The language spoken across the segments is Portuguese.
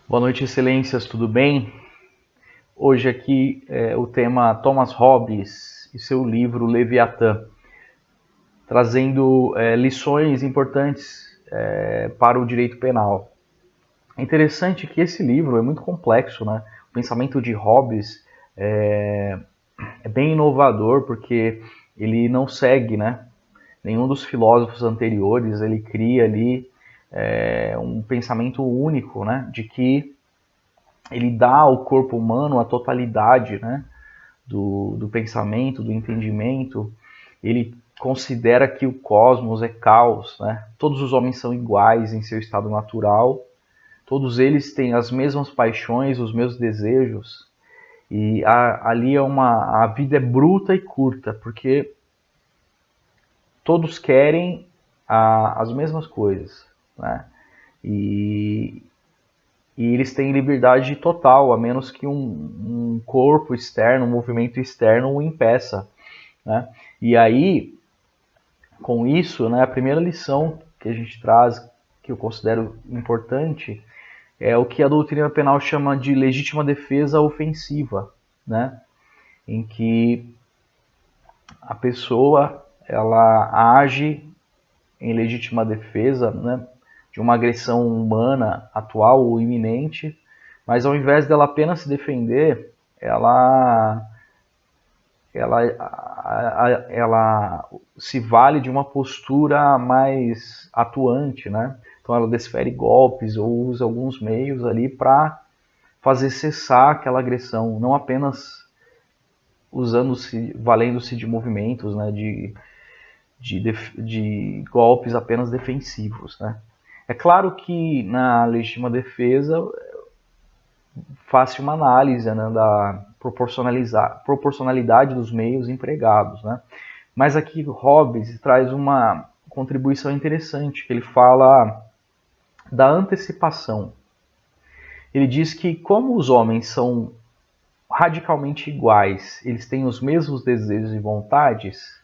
Boa noite, excelências, tudo bem? Hoje aqui o tema Thomas Hobbes e seu livro Leviatã, trazendo lições importantes para o direito penal. É interessante que esse livro é muito complexo, né? O pensamento de Hobbes é bem inovador porque ele não segue, né? Nenhum dos filósofos anteriores, ele cria ali um pensamento único, né? De que ele dá ao corpo humano a totalidade, né, do pensamento, do entendimento. Ele considera que o cosmos é caos, né? Todos os homens são iguais em seu estado natural, todos eles têm as mesmas paixões, os mesmos desejos, e ali a vida é bruta e curta, porque todos querem as mesmas coisas, né? E, e eles têm liberdade total, a menos que um corpo externo, um movimento externo o impeça, né? E aí, com isso, né, a primeira lição que a gente traz, que eu considero importante, é o que a doutrina penal chama de legítima defesa ofensiva, né? Em que a pessoa ela age em legítima defesa, né, de uma agressão humana atual ou iminente, mas ao invés dela apenas se defender, ela se vale de uma postura mais atuante, né? Então ela desfere golpes ou usa alguns meios ali para fazer cessar aquela agressão, não apenas usando-se, valendo-se de movimentos, né? De golpes apenas defensivos, né? É claro que na legítima defesa faz-se uma análise, né, da proporcionalidade dos meios empregados, né? Mas aqui Hobbes traz uma contribuição interessante, que ele fala da antecipação. Ele diz que como os homens são radicalmente iguais, eles têm os mesmos desejos e vontades,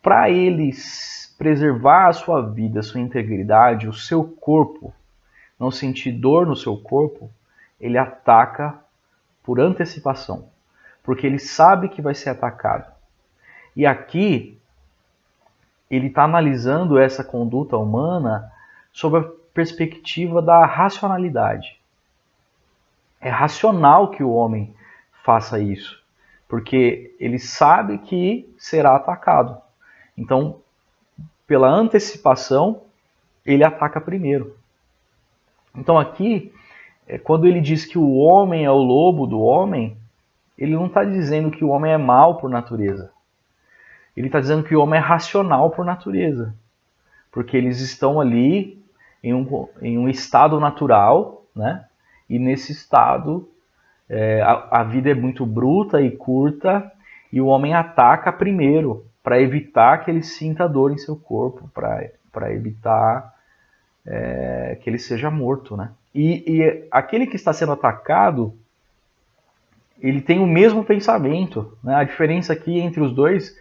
para eles preservar a sua vida, a sua integridade, o seu corpo, não sentir dor no seu corpo, ele ataca por antecipação, porque ele sabe que vai ser atacado. E aqui ele está analisando essa conduta humana sob a perspectiva da racionalidade. É racional que o homem faça isso, porque ele sabe que será atacado. Então, pela antecipação, ele ataca primeiro. Então aqui, quando ele diz que o homem é o lobo do homem, ele não está dizendo que o homem é mau por natureza. Ele está dizendo que o homem é racional por natureza. Porque eles estão ali em um estado natural, né? E nesse estado a vida é muito bruta e curta e o homem ataca primeiro para evitar que ele sinta dor em seu corpo, para evitar que ele seja morto, né? E aquele que está sendo atacado, ele tem o mesmo pensamento, né? A diferença aqui entre os dois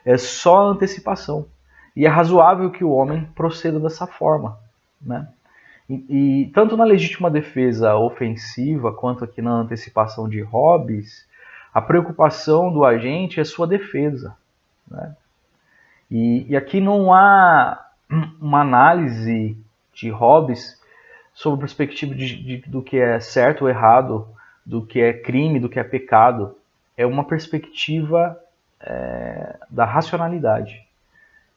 é só a antecipação. E é razoável que o homem proceda dessa forma, né? E tanto na legítima defesa ofensiva quanto aqui na antecipação de Hobbes, a preocupação do agente é sua defesa, né? E aqui não há uma análise de Hobbes sob a perspectiva do que é certo ou errado, do que é crime, do que é pecado. É uma perspectiva da racionalidade.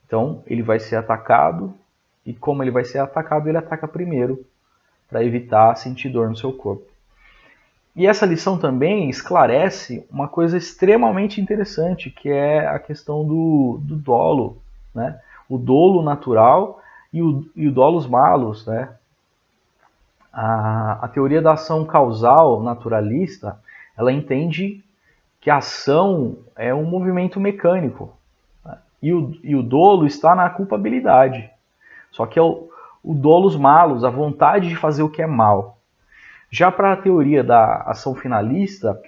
Então, ele vai ser atacado, e como ele vai ser atacado, ele ataca primeiro, para evitar sentir dor no seu corpo. E essa lição também esclarece uma coisa extremamente interessante, que é a questão do dolo, né? O dolo natural e o dolus malus, né? A teoria da ação causal naturalista, ela entende que a ação é um movimento mecânico, né? E o dolo está na culpabilidade. Só que é o dolus malus, a vontade de fazer o que é mal. Já para a teoria da ação finalista,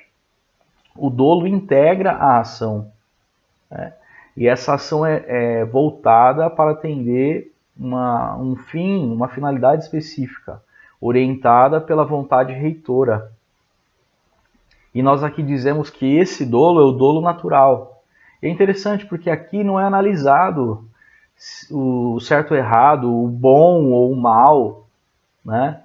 o dolo integra a ação, né? E essa ação é voltada para atender um fim, uma finalidade específica. orientada pela vontade reitora. E nós aqui dizemos que esse dolo é o dolo natural. E é interessante porque aqui não é analisado o certo ou errado, o bom ou o mal, né?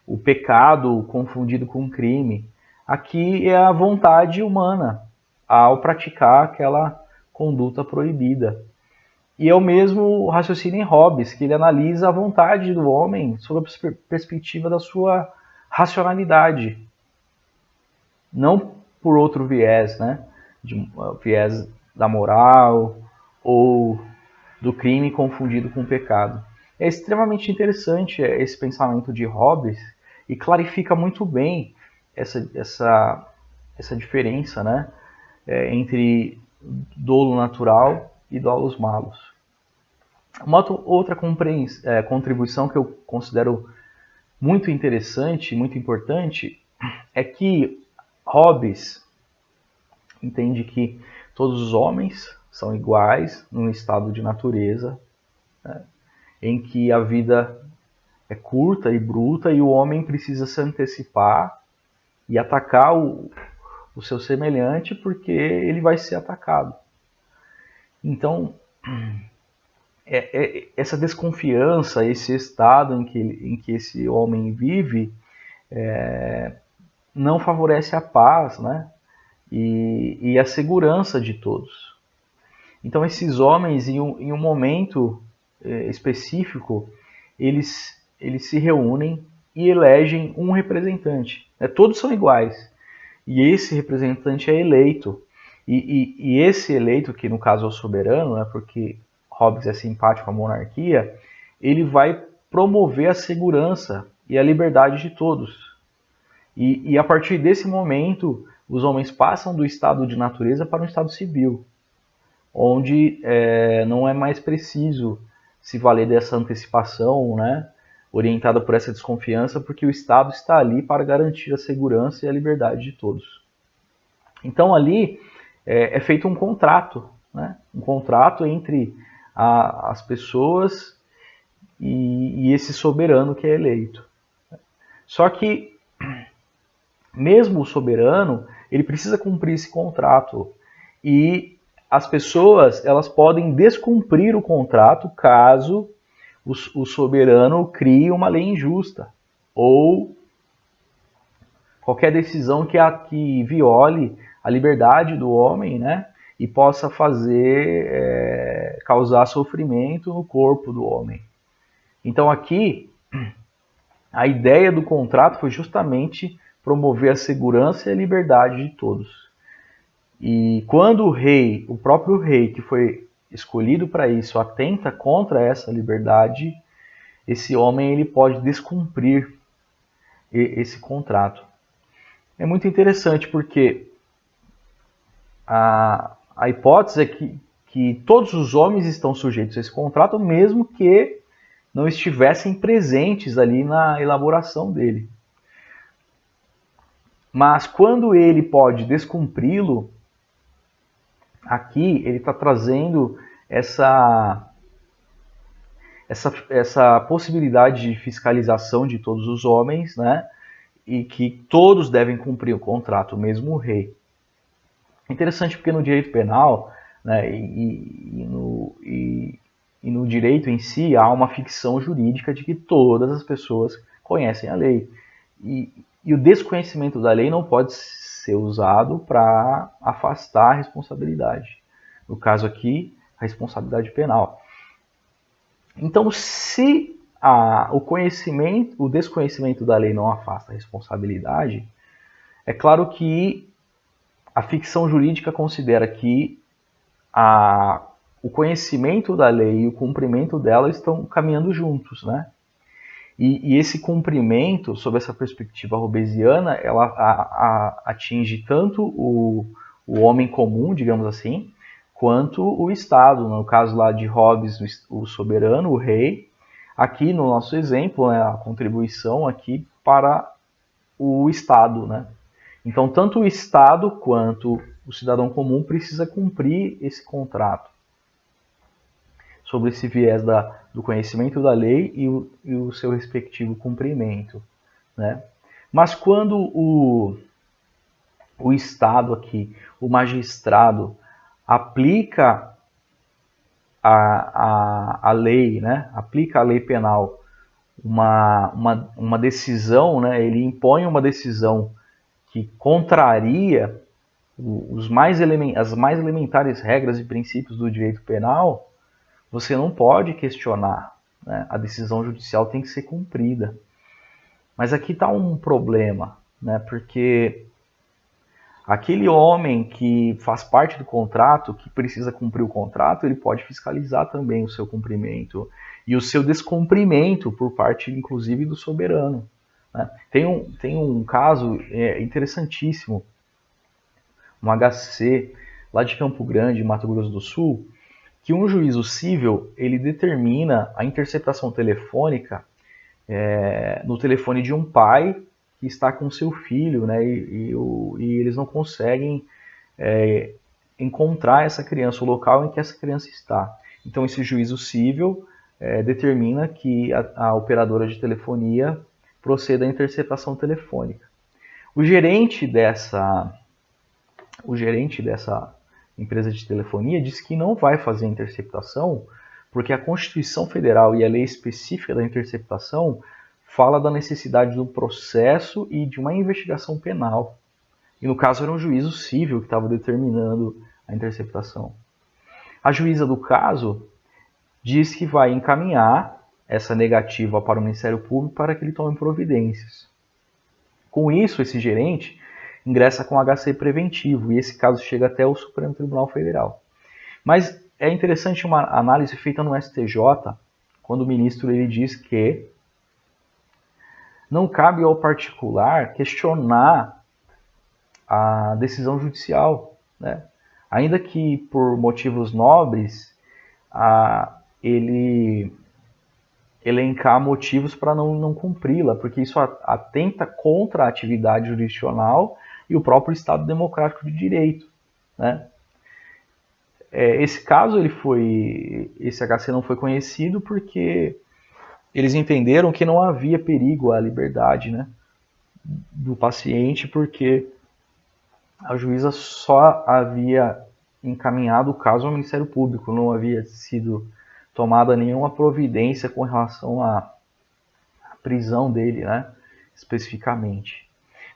O pecado confundido com o crime. Aqui é a vontade humana ao praticar aquela conduta proibida. E é o mesmo raciocínio em Hobbes, que ele analisa a vontade do homem sob a perspectiva da sua racionalidade, não por outro viés, né? Viés da moral ou do crime confundido com o pecado. É extremamente interessante esse pensamento de Hobbes e clarifica muito bem essa diferença, né? Entre dolo natural e dolos malos. Uma outra contribuição que eu considero muito interessante, muito importante, é que Hobbes entende que todos os homens são iguais num estado de natureza, né, em que a vida é curta e bruta e o homem precisa se antecipar e atacar o seu semelhante porque ele vai ser atacado. Então, essa desconfiança, esse estado em que esse homem vive, não favorece a paz, né? E a segurança de todos. Então, esses homens, em um momento específico, eles se reúnem e elegem um representante. Todos são iguais. E esse representante é eleito. E esse eleito, que no caso é o soberano, né, porque Hobbes é simpático à monarquia, ele vai promover a segurança e a liberdade de todos. E a partir desse momento, os homens passam do estado de natureza para um estado civil, onde não é mais preciso se valer dessa antecipação, né, orientada por essa desconfiança, porque o Estado está ali para garantir a segurança e a liberdade de todos. Então ali é feito um contrato, né, um contrato entre as pessoas e esse soberano que é eleito. Só que mesmo o soberano, ele precisa cumprir esse contrato. E as pessoas, elas podem descumprir o contrato caso o soberano crie uma lei injusta ou qualquer decisão que viole a liberdade do homem, né, e possa causar sofrimento no corpo do homem. Então aqui a ideia do contrato foi justamente promover a segurança e a liberdade de todos. E quando o próprio rei que foi escolhido para isso, atenta contra essa liberdade, esse homem ele pode descumprir esse contrato. É muito interessante porque a hipótese é que todos os homens estão sujeitos a esse contrato, mesmo que não estivessem presentes ali na elaboração dele. Mas quando ele pode descumpri-lo, aqui ele está trazendo essa possibilidade de fiscalização de todos os homens, né? E que todos devem cumprir o contrato, mesmo o rei. Interessante porque no direito penal, né, e no direito em si há uma ficção jurídica de que todas as pessoas conhecem a lei. E o desconhecimento da lei não pode ser usado para afastar a responsabilidade. No caso aqui, a responsabilidade penal. Então, se o desconhecimento da lei não afasta a responsabilidade, é claro que a ficção jurídica considera que o conhecimento da lei e o cumprimento dela estão caminhando juntos, né? E esse cumprimento, sob essa perspectiva hobbesiana, ela atinge tanto o homem comum, digamos assim, quanto o Estado. No caso lá de Hobbes, o soberano, o rei. Aqui no nosso exemplo, né, a contribuição aqui para o Estado, né? Então, tanto o Estado quanto o cidadão comum precisa cumprir esse contrato. sobre esse viés do conhecimento da lei e o seu respectivo cumprimento, né? Mas quando o Estado aqui, o magistrado, aplica a lei, né? Aplica a lei penal, uma decisão, né? Ele impõe uma decisão que contraria as mais elementares regras e princípios do direito penal, você não pode questionar, né? A decisão judicial tem que ser cumprida. Mas aqui está um problema, né? Porque aquele homem que faz parte do contrato, que precisa cumprir o contrato, ele pode fiscalizar também o seu cumprimento e o seu descumprimento por parte, inclusive, do soberano, né? Tem um caso interessantíssimo, um HC lá de Campo Grande, Mato Grosso do Sul, que um juízo civil ele determina a interceptação telefônica no telefone de um pai que está com seu filho, né, e eles não conseguem encontrar essa criança, o local em que essa criança está. Então esse juízo civil determina que a operadora de telefonia proceda à interceptação telefônica. O gerente dessa empresa de telefonia disse que não vai fazer a interceptação porque a Constituição Federal e a lei específica da interceptação fala da necessidade de um processo e de uma investigação penal. E no caso era um juízo civil que estava determinando a interceptação. A juíza do caso diz que vai encaminhar essa negativa para o Ministério Público para que ele tome providências. Com isso, esse gerente ingressa com HC preventivo e esse caso chega até o Supremo Tribunal Federal. Mas é interessante uma análise feita no STJ, quando o ministro ele diz que não cabe ao particular questionar a decisão judicial, né? Ainda que por motivos nobres, ele elencar motivos para não cumpri-la, porque isso atenta contra a atividade jurisdicional e o próprio Estado Democrático de Direito, né? Esse caso, esse HC não foi conhecido porque eles entenderam que não havia perigo à liberdade, né, do paciente, porque a juíza só havia encaminhado o caso ao Ministério Público, não havia sido tomada nenhuma providência com relação à prisão dele, né, especificamente.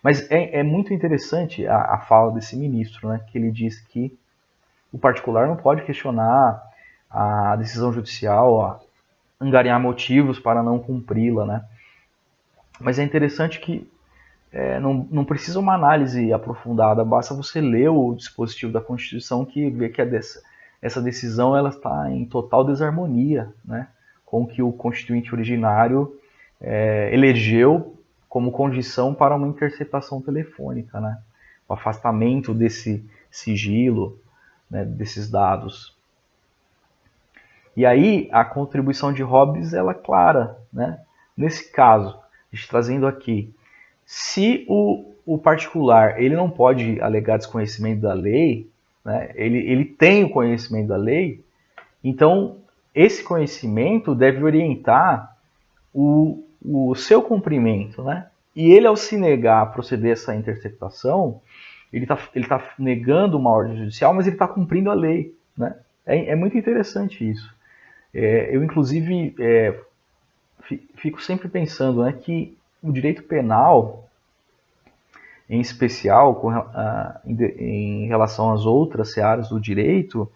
Mas é muito interessante a fala desse ministro, né, que ele diz que o particular não pode questionar a decisão judicial, angariar motivos para não cumpri-la, né? Mas é interessante que não precisa uma análise aprofundada, basta você ler o dispositivo da Constituição que vê que essa decisão ela está em total desarmonia, né, com o que o constituinte originário elegeu como condição para uma interceptação telefônica, né? O afastamento desse sigilo, né, desses dados. E aí a contribuição de Hobbes ela é clara, né? Nesse caso, a gente trazendo aqui, se o particular ele não pode alegar desconhecimento da lei, né, ele tem o conhecimento da lei, então esse conhecimento deve orientar o seu cumprimento, né? E ele, ao se negar a proceder a essa interceptação, ele tá negando uma ordem judicial, mas ele está cumprindo a lei, né? É muito interessante isso. Eu, inclusive, fico sempre pensando, né, que o direito penal, em especial em relação às outras searas do direito,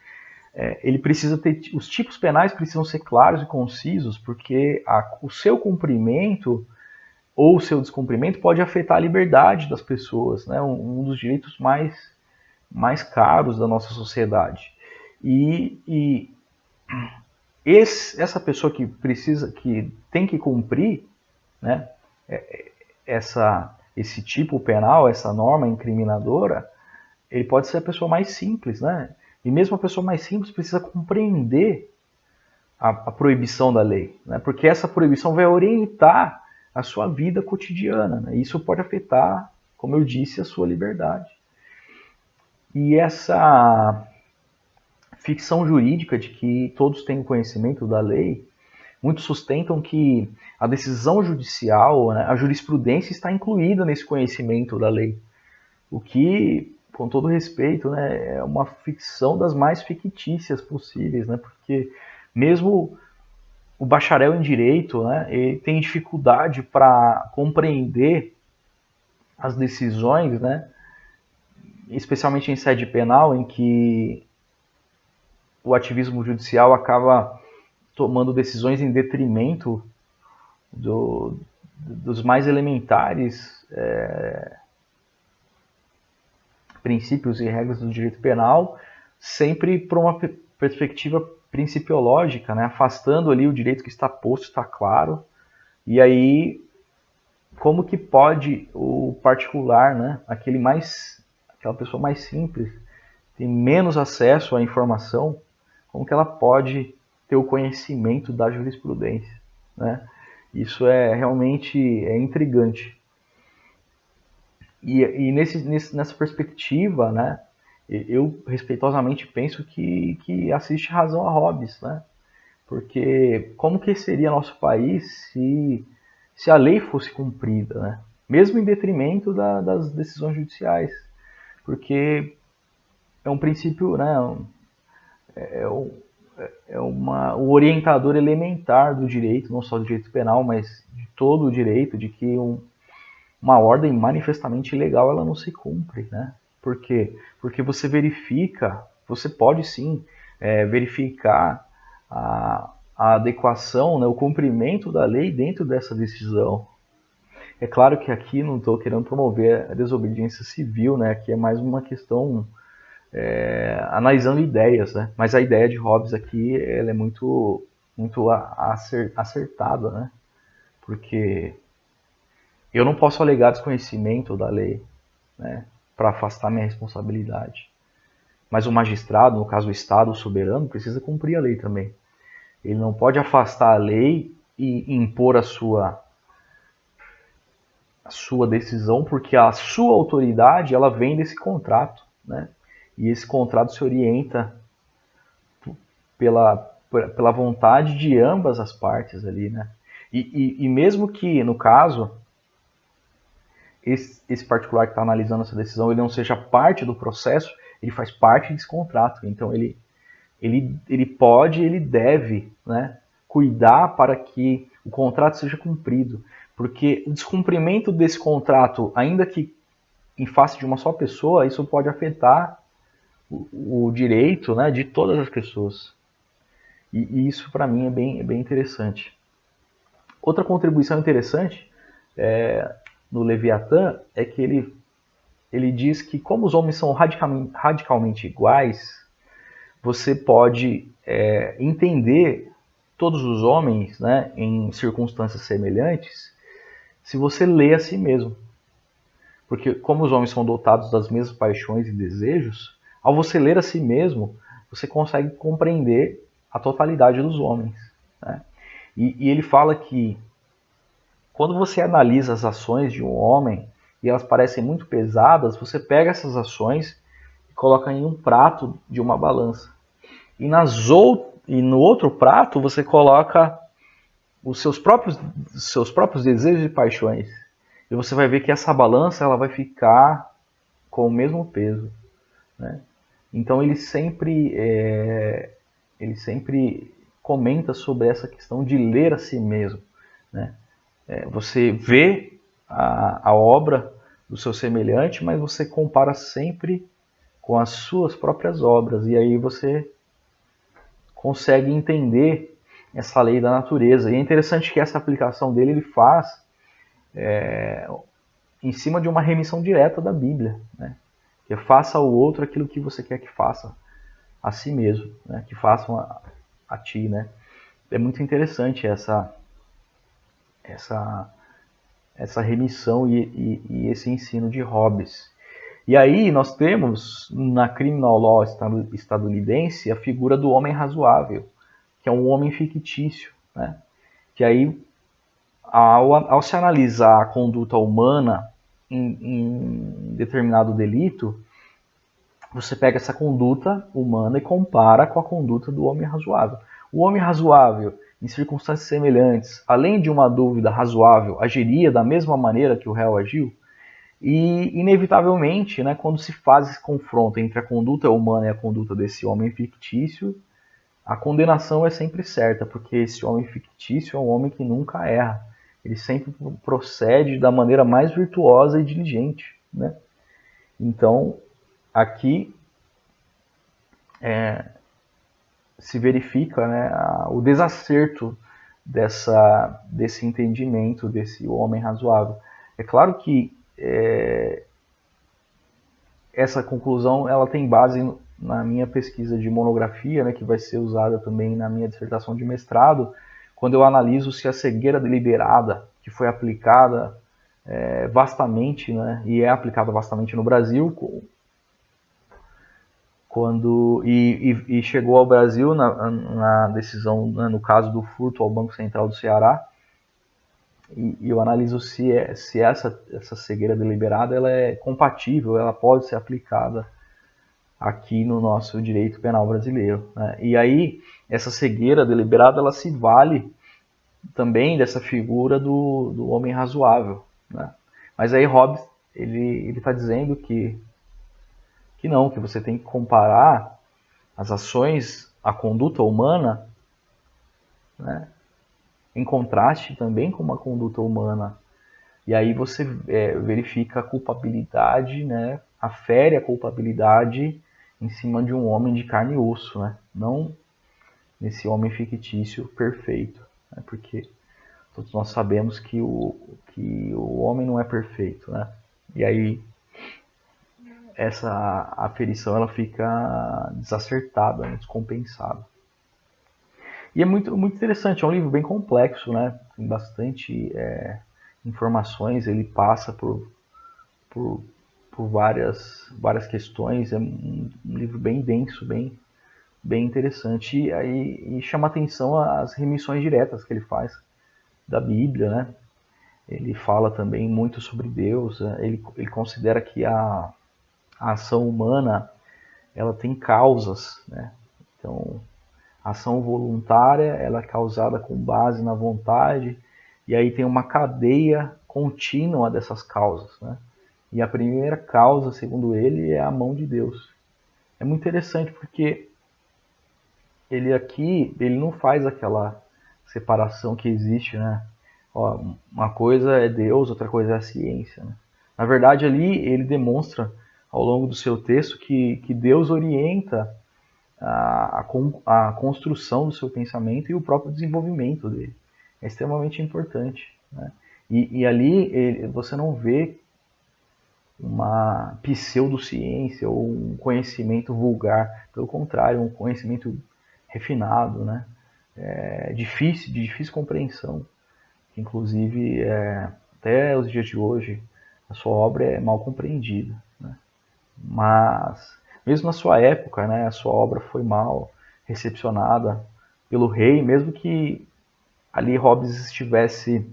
ele precisa ter, os tipos penais precisam ser claros e concisos, porque o seu cumprimento ou o seu descumprimento pode afetar a liberdade das pessoas, né? Um dos direitos mais caros da nossa sociedade. E essa pessoa que tem que cumprir, né, esse tipo penal, essa norma incriminadora, ele pode ser a pessoa mais simples, né? E mesmo a pessoa mais simples precisa compreender a proibição da lei, né? Porque essa proibição vai orientar a sua vida cotidiana, né? Isso pode afetar, como eu disse, a sua liberdade. E essa ficção jurídica de que todos têm conhecimento da lei, muitos sustentam que a decisão judicial, né, a jurisprudência está incluída nesse conhecimento da lei. O que, com todo respeito, né, é uma ficção das mais fictícias possíveis, né, porque mesmo o bacharel em direito, né, ele tem dificuldade para compreender as decisões, né, especialmente em sede penal, em que o ativismo judicial acaba tomando decisões em detrimento dos mais elementares princípios e regras do direito penal, sempre por uma perspectiva principiológica, né? Afastando ali o direito que está posto, está claro. E aí, como que pode o particular, né? Aquela pessoa mais simples, tem menos acesso à informação, como que ela pode ter o conhecimento da jurisprudência, né? Isso é realmente intrigante. E nessa perspectiva, né, eu respeitosamente penso que assiste razão a Hobbes, né? Porque como que seria nosso país se a lei fosse cumprida, né? Mesmo em detrimento das decisões judiciais, porque é um princípio, né, o orientador elementar do direito, não só do direito penal, mas de todo o direito, de que uma ordem manifestamente ilegal ela não se cumpre, né? Por quê? Porque você pode sim verificar a adequação, né, o cumprimento da lei dentro dessa decisão. É claro que aqui não estou querendo promover a desobediência civil, né? Aqui é mais uma questão analisando ideias, né? Mas a ideia de Hobbes aqui ela é muito acertada, né? Porque eu não posso alegar desconhecimento da lei, né, para afastar minha responsabilidade. Mas o magistrado, no caso o Estado, o soberano, precisa cumprir a lei também. Ele não pode afastar a lei e impor a sua decisão, porque a sua autoridade ela vem desse contrato, né? E esse contrato se orienta pela vontade de ambas as partes ali, né? E mesmo que, no caso, esse particular que está analisando essa decisão ele não seja parte do processo, ele faz parte desse contrato. Então ele pode, ele deve, né, cuidar para que o contrato seja cumprido. Porque o descumprimento desse contrato, ainda que em face de uma só pessoa, isso pode afetar o direito, né, de todas as pessoas. E isso para mim é bem interessante. Outra contribuição interessante no Leviatã é que ele diz que como os homens são radicalmente iguais, você pode entender todos os homens, né, em circunstâncias semelhantes se você lê a si mesmo. Porque como os homens são dotados das mesmas paixões e desejos, ao você ler a si mesmo, você consegue compreender a totalidade dos homens, né? E ele fala que quando você analisa as ações de um homem e elas parecem muito pesadas, você pega essas ações e coloca em um prato de uma balança. E no outro prato você coloca os seus próprios desejos e paixões. E você vai ver que essa balança ela vai ficar com o mesmo peso, né? Então ele sempre comenta sobre essa questão de ler a si mesmo, né? Você vê a obra do seu semelhante, mas você compara sempre com as suas próprias obras. E aí você consegue entender essa lei da natureza. E é interessante que essa aplicação dele ele faz em cima de uma remissão direta da Bíblia, né? Que faça ao outro aquilo que você quer que faça a si mesmo, né? Que façam a ti, né? É muito interessante essa remissão e esse ensino de Hobbes. E aí nós temos na criminal law estadunidense a figura do homem razoável, que é um homem fictício, né? Que aí ao se analisar a conduta humana em determinado delito, você pega essa conduta humana e compara com a conduta do homem razoável. O homem razoável, em circunstâncias semelhantes, além de uma dúvida razoável, agiria da mesma maneira que o réu agiu? E, inevitavelmente, né, quando se faz esse confronto entre a conduta humana e a conduta desse homem fictício, a condenação é sempre certa, porque esse homem fictício é um homem que nunca erra. Ele sempre procede da maneira mais virtuosa e diligente, né? Então, aqui se verifica, né, o desacerto desse entendimento desse homem razoável. É claro que essa conclusão ela tem base na minha pesquisa de monografia, né, que vai ser usada também na minha dissertação de mestrado, quando eu analiso se a cegueira deliberada, que foi aplicada vastamente, né, e é aplicada vastamente no Brasil, e chegou ao Brasil na decisão, né, no caso do furto ao Banco Central do Ceará, e eu analiso se essa cegueira deliberada ela é compatível, ela pode ser aplicada aqui no nosso direito penal brasileiro, né? E aí, essa cegueira deliberada, ela se vale também dessa figura do homem razoável, né? Mas aí Hobbes, ele está dizendo que não, que você tem que comparar as ações, a conduta humana, né, em contraste também com uma conduta humana. E aí você verifica a culpabilidade, né, afere a culpabilidade em cima de um homem de carne e osso, né? Não nesse homem fictício perfeito, né? Porque todos nós sabemos que o homem não é perfeito, né? E aí essa aferição ela fica desacertada, né? Descompensada. E é muito, muito interessante, é um livro bem complexo, né? Tem bastante informações, ele passa por várias questões, é um livro bem denso, bem interessante, e chama atenção as remissões diretas que ele faz da Bíblia, né? Ele fala também muito sobre Deus, ele considera que a ação humana ela tem causas, né? Então, a ação voluntária ela é causada com base na vontade, e aí tem uma cadeia contínua dessas causas, né? E a primeira causa, segundo ele, é a mão de Deus. É muito interessante porque ele não faz aquela separação que existe, né? Ó, uma coisa é Deus, outra coisa é a ciência, né? Na verdade, ali ele demonstra ao longo do seu texto que Deus orienta a construção do seu pensamento e o próprio desenvolvimento dele. É extremamente importante, né? E ali você não vê uma pseudociência ou um conhecimento vulgar, pelo contrário, um conhecimento refinado, né? De difícil compreensão, que inclusive até os dias de hoje a sua obra é mal compreendida, né? Mas mesmo na sua época, né, a sua obra foi mal recepcionada pelo rei, mesmo que ali Hobbes estivesse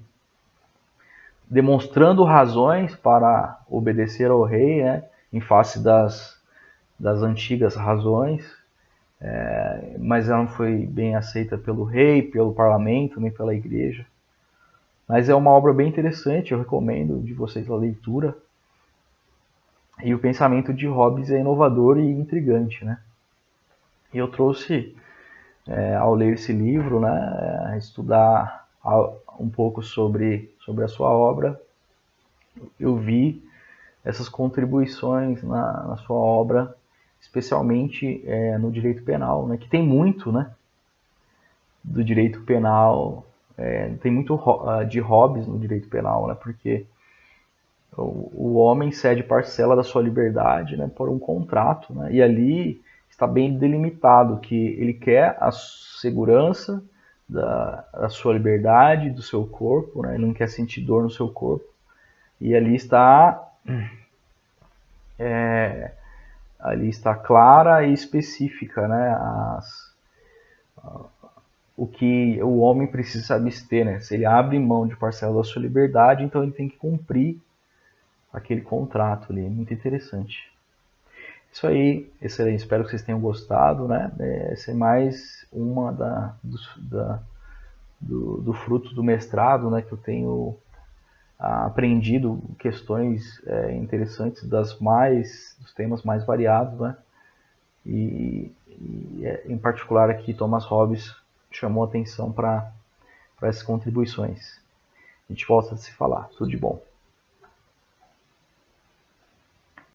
demonstrando razões para obedecer ao rei, né, em face das antigas razões, mas ela não foi bem aceita pelo rei, pelo parlamento, nem pela igreja. Mas é uma obra bem interessante, eu recomendo de vocês a leitura. E o pensamento de Hobbes é inovador e intrigante, né? E eu trouxe, ao ler esse livro, né, estudar um pouco sobre a sua obra, eu vi essas contribuições na sua obra, especialmente no direito penal, né, que tem muito, né, do direito penal, tem muito de Hobbes no direito penal, né, porque o homem cede parcela da sua liberdade, né, por um contrato, né, e ali está bem delimitado que ele quer a segurança da sua liberdade, do seu corpo, né, ele não quer sentir dor no seu corpo, e ali está clara e específica, né, o que o homem precisa abster, né? Se ele abre mão de parcela da sua liberdade, então ele tem que cumprir aquele contrato ali. É muito interessante. Isso aí, excelente. Espero que vocês tenham gostado, né? Essa é mais uma do fruto do mestrado, né? Que eu tenho aprendido questões interessantes dos temas mais variados, né? Em particular aqui Thomas Hobbes chamou atenção para essas contribuições. A gente volta a se falar. Tudo de bom.